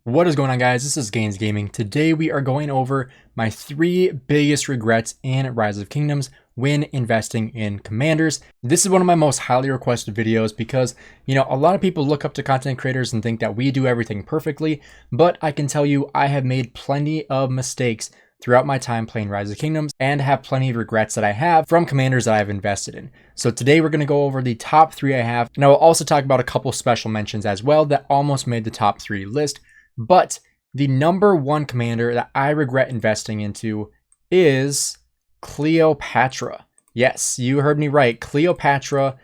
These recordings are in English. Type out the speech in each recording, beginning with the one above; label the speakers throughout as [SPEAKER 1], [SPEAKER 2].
[SPEAKER 1] What is going on, guys? This is Gainz Gaming. Today we are going over my 3 biggest regrets in Rise of Kingdoms when investing in commanders. This is one of my most highly requested videos because, a lot of people look up to content creators and think that we do everything perfectly, but I can tell you I have made plenty of mistakes throughout my time playing Rise of Kingdoms and have plenty of regrets that I have from commanders that I've invested in. So today we're going to go over the top 3 I have, and I will also talk about a couple special mentions as well that almost made the top 3 list. But the number 1 commander that I regret investing into is Cleopatra. Yes, you heard me right. Cleopatra.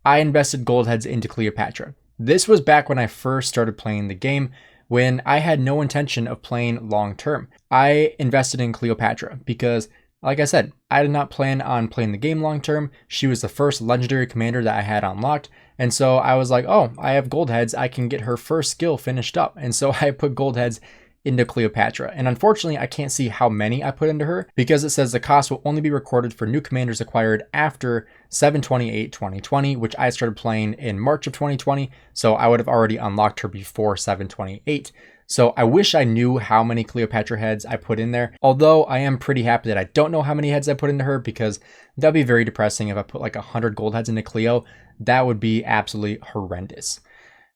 [SPEAKER 1] I invested gold heads into Cleopatra. This was back when I first started playing the game, when I had no intention of playing long term. I invested in Cleopatra because, like I said, I did not plan on playing the game long term. She was the first legendary commander that I had unlocked. And so I was like, oh, I have gold heads. I can get her first skill finished up. And so I put gold heads into Cleopatra. And unfortunately, I can't see how many I put into her because it says the cost will only be recorded for new commanders acquired after 7/28/2020, which I started playing in March of 2020. So I would have already unlocked her before 7/28. So I wish I knew how many Cleopatra heads I put in there, although I am pretty happy that I don't know how many heads I put into her because that'd be very depressing if I put like 100 gold heads into Cleo. That would be absolutely horrendous.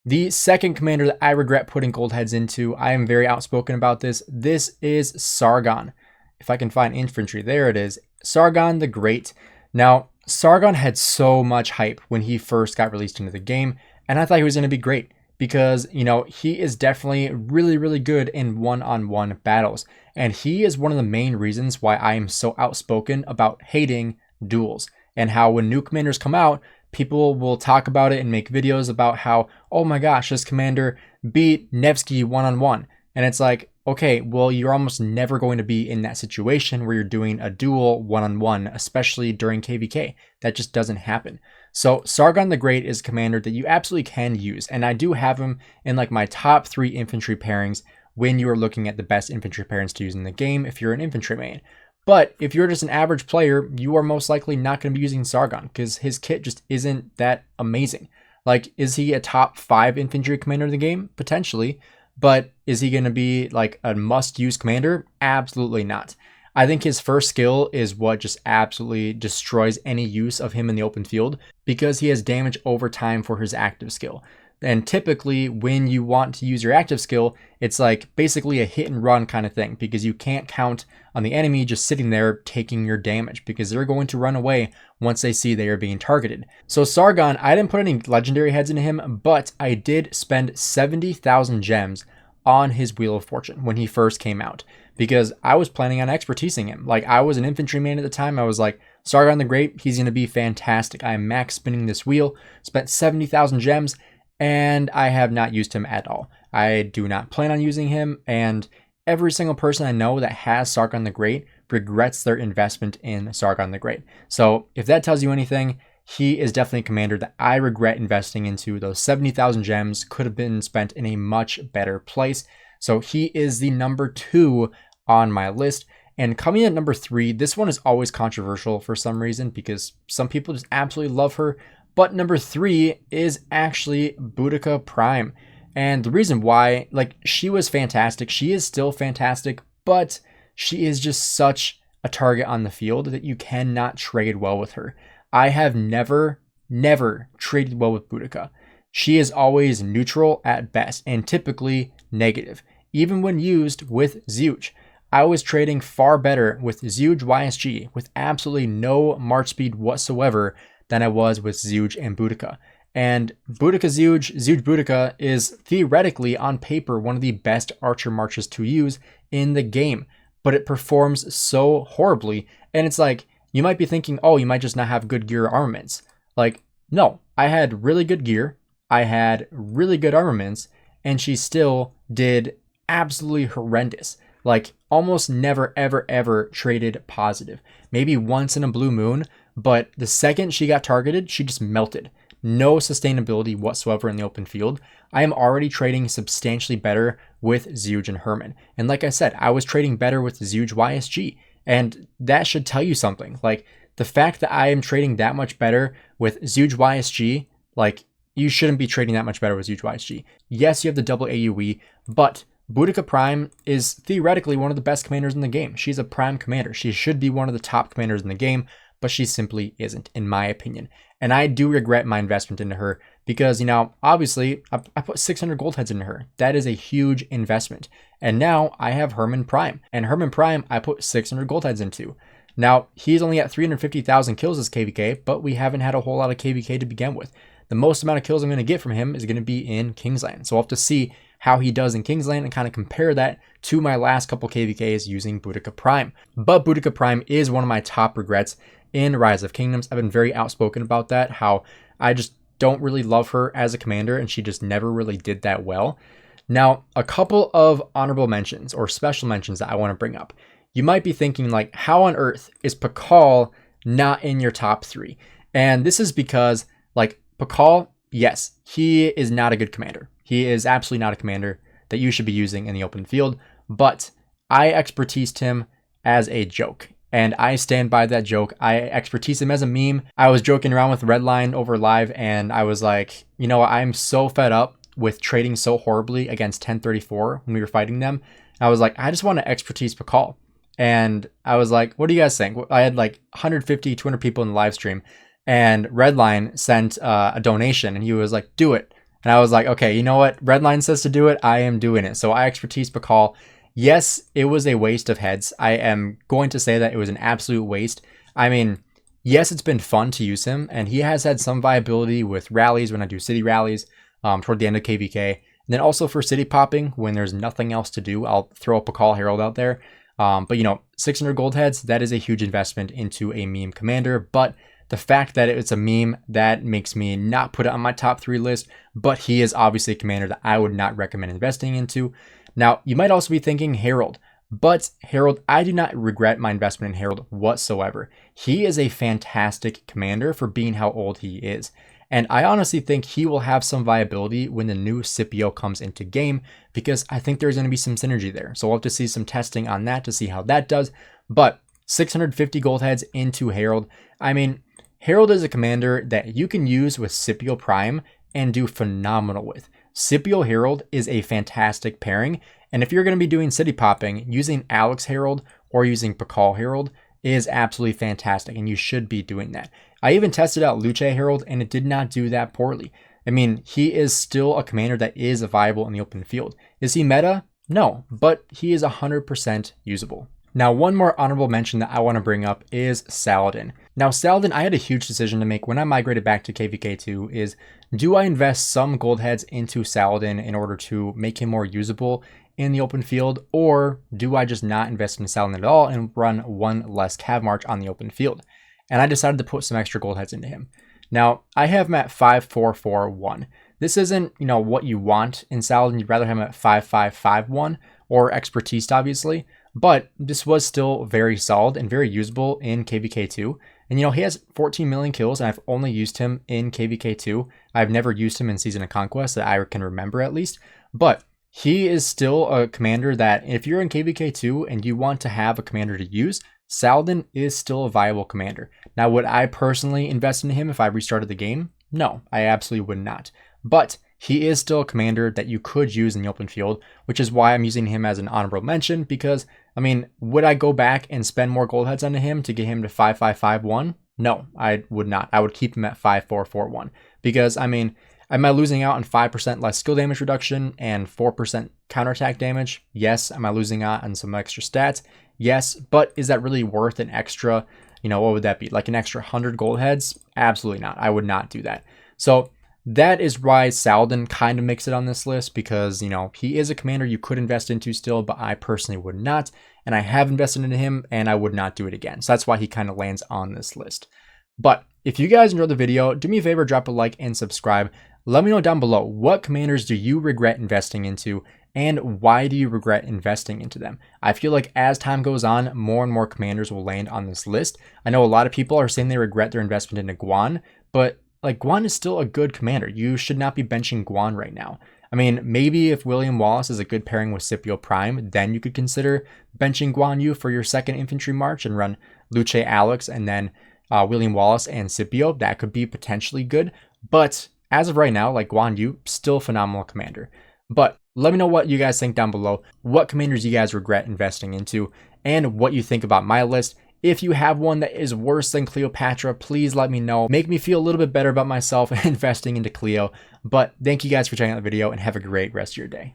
[SPEAKER 1] The second commander that I regret putting gold heads into, I am very outspoken about this. This is Sargon. If I can find infantry, there it is. Sargon the Great. Now, Sargon had so much hype when he first got released into the game, and I thought he was going to be great because, he is definitely really, really good in one-on-one battles. And he is one of the main reasons why I am so outspoken about hating duels and how when new commanders come out, people will talk about it and make videos about how, oh my gosh, this commander beat Nevsky one-on-one. And it's like, okay, well, you're almost never going to be in that situation where you're doing a duel one-on-one, especially during KVK. That just doesn't happen. So Sargon the Great is a commander that you absolutely can use. And I do have him in like my top 3 infantry pairings when you are looking at the best infantry pairings to use in the game if you're an infantry main. But if you're just an average player, you are most likely not going to be using Sargon because his kit just isn't that amazing. Like, is he a top 5 infantry commander in the game? Potentially. But is he going to be like a must-use commander? Absolutely not. I think his first skill is what just absolutely destroys any use of him in the open field because he has damage over time for his active skill. And typically when you want to use your active skill, it's like basically a hit and run kind of thing because you can't count on the enemy just sitting there taking your damage because they're going to run away once they see they are being targeted. So Sargon, I didn't put any legendary heads into him, but I did spend 70,000 gems on his Wheel of Fortune when he first came out because I was planning on expertising him. Like, I was an infantryman at the time. I was like, Sargon the Great, he's going to be fantastic. I am max spinning this wheel, spent 70,000 gems, and I have not used him at all. I do not plan on using him, and every single person I know that has Sargon the Great regrets their investment in Sargon the Great. So if that tells you anything, he is definitely a commander that I regret investing into. Those 70,000 gems could have been spent in a much better place. So he is the number 2 on my list. And coming at number 3, this one is always controversial for some reason because some people just absolutely love her. But number 3 is actually Boudica Prime. And the reason why, she was fantastic. She is still fantastic, but she is just such a target on the field that you cannot trade well with her. I have never traded well with Boudica. She is always neutral at best and typically negative, even when used with Zeuge. I was trading far better with Zeuge YSG with absolutely no march speed whatsoever than I was with Zeuge and Boudica. And Boudica Zeuge Boudica is theoretically on paper one of the best archer marches to use in the game, but it performs so horribly. And it's like, you might be thinking, oh, you might just not have good gear or armaments. Like, no, I had really good gear, I had really good armaments, and she still did absolutely horrendous. Like, almost never, ever traded positive. Maybe once in a blue moon, but the second she got targeted, she just melted. No sustainability whatsoever in the open field. I am already trading substantially better with Zeuge and Herman. And like I said, I was trading better with Zeuge YSG. And that should tell you something. Like, the fact that I am trading that much better with Zeuge YSG, like, you shouldn't be trading that much better with Zeuge YSG. Yes, you have the double AoE, but Boudica Prime is theoretically one of the best commanders in the game. She's a prime commander. She should be one of the top commanders in the game, but she simply isn't, in my opinion. And I do regret my investment into her because, obviously, I put 600 gold heads into her. That is a huge investment. And now I have Herman Prime. And Herman Prime, I put 600 gold heads into. Now, he's only at 350,000 kills as KVK, but we haven't had a whole lot of KVK to begin with. The most amount of kills I'm going to get from him is going to be in Kingsland. So I'll have to see how he does in Kingsland and kind of compare that to my last couple KVKs using Boudica Prime. But Boudica Prime is one of my top regrets in Rise of Kingdoms. I've been very outspoken about that, how I just don't really love her as a commander and she just never really did that well. Now, a couple of honorable mentions or special mentions that I want to bring up. You might be thinking like, how on earth is Pakal not in your top 3? And this is because like Pakal, yes, he is not a good commander. He is absolutely not a commander that you should be using in the open field, but I expertised him as a joke. And I stand by that joke. I expertise him as a meme. I was joking around with Redline over live and I was like, I'm so fed up with trading so horribly against 1034 when we were fighting them. I was like, I just want to expertise Pakal. And I was like, what do you guys think? I had like 150, 200 people in the live stream and Redline sent a donation and he was like, do it. And I was like, okay, you know what? Redline says to do it. I am doing it. So I expertise Pakal. Yes, it was a waste of heads. I am going to say that it was an absolute waste. I mean, yes, it's been fun to use him, and he has had some viability with rallies when I do city rallies toward the end of KVK. And then also for city popping, when there's nothing else to do, I'll throw up a Pakal Herald out there. But 600 gold heads, that is a huge investment into a meme commander. But the fact that it's a meme, that makes me not put it on my top 3 list. But he is obviously a commander that I would not recommend investing into. Now, you might also be thinking Herald, but Herald, I do not regret my investment in Herald whatsoever. He is a fantastic commander for being how old he is. And I honestly think he will have some viability when the new Scipio comes into game because I think there's going to be some synergy there. So we'll have to see some testing on that to see how that does. But 650 gold heads into Herald. I mean, Herald is a commander that you can use with Scipio Prime and do phenomenal with. Scipio Herald is a fantastic pairing, and if you're going to be doing city popping, using Alex Herald or using Pakal Herald is absolutely fantastic, and you should be doing that. I even tested out Luce Herald, and it did not do that poorly. I mean, he is still a commander that is viable in the open field. Is he meta? No, but he is 100% usable. Now, one more honorable mention that I want to bring up is Saladin. Now, Saladin, I had a huge decision to make when I migrated back to KVK2 is, do I invest some gold heads into Saladin in order to make him more usable in the open field, or do I just not invest in Saladin at all and run one less cav march on the open field? And I decided to put some extra gold heads into him. Now, I have him at 5-4-4-1. This isn't, what you want in Saladin. You'd rather have him at 5-5-5-1 or expertise, obviously. But this was still very solid and very usable in KVK2. And he has 14 million kills, and I've only used him in KVK2. I've never used him in Season of Conquest that I can remember at least. But he is still a commander that if you're in KVK2 and you want to have a commander to use, Saladin is still a viable commander. Now, would I personally invest in him if I restarted the game? No, I absolutely would not. But he is still a commander that you could use in the open field, which is why I'm using him as an honorable mention because, would I go back and spend more gold heads onto him to get him to 5-5-5-1? No, I would not. I would keep him at 5-4-4-1 because, am I losing out on 5% less skill damage reduction and 4% counterattack damage? Yes. Am I losing out on some extra stats? Yes. But is that really worth an extra, what would that be? Like an extra 100 gold heads? Absolutely not. I would not do that. So that is why Saladin kind of makes it on this list because, he is a commander you could invest into still, but I personally would not. And I have invested into him and I would not do it again. So that's why he kind of lands on this list. But if you guys enjoyed the video, do me a favor, drop a like and subscribe. Let me know down below, what commanders do you regret investing into and why do you regret investing into them? I feel like as time goes on, more and more commanders will land on this list. I know a lot of people are saying they regret their investment into Guan, but Guan is still a good commander. You should not be benching Guan right now. Maybe if William Wallace is a good pairing with Scipio Prime, then you could consider benching Guan Yu for your second infantry march and run Luce Alex and then William Wallace and Scipio. That could be potentially good. But as of right now, Guan Yu, still phenomenal commander. But let me know what you guys think down below, what commanders you guys regret investing into, and what you think about my list. If you have one that is worse than Cleopatra, please let me know. Make me feel a little bit better about myself investing into Cleo. But thank you guys for checking out the video and have a great rest of your day.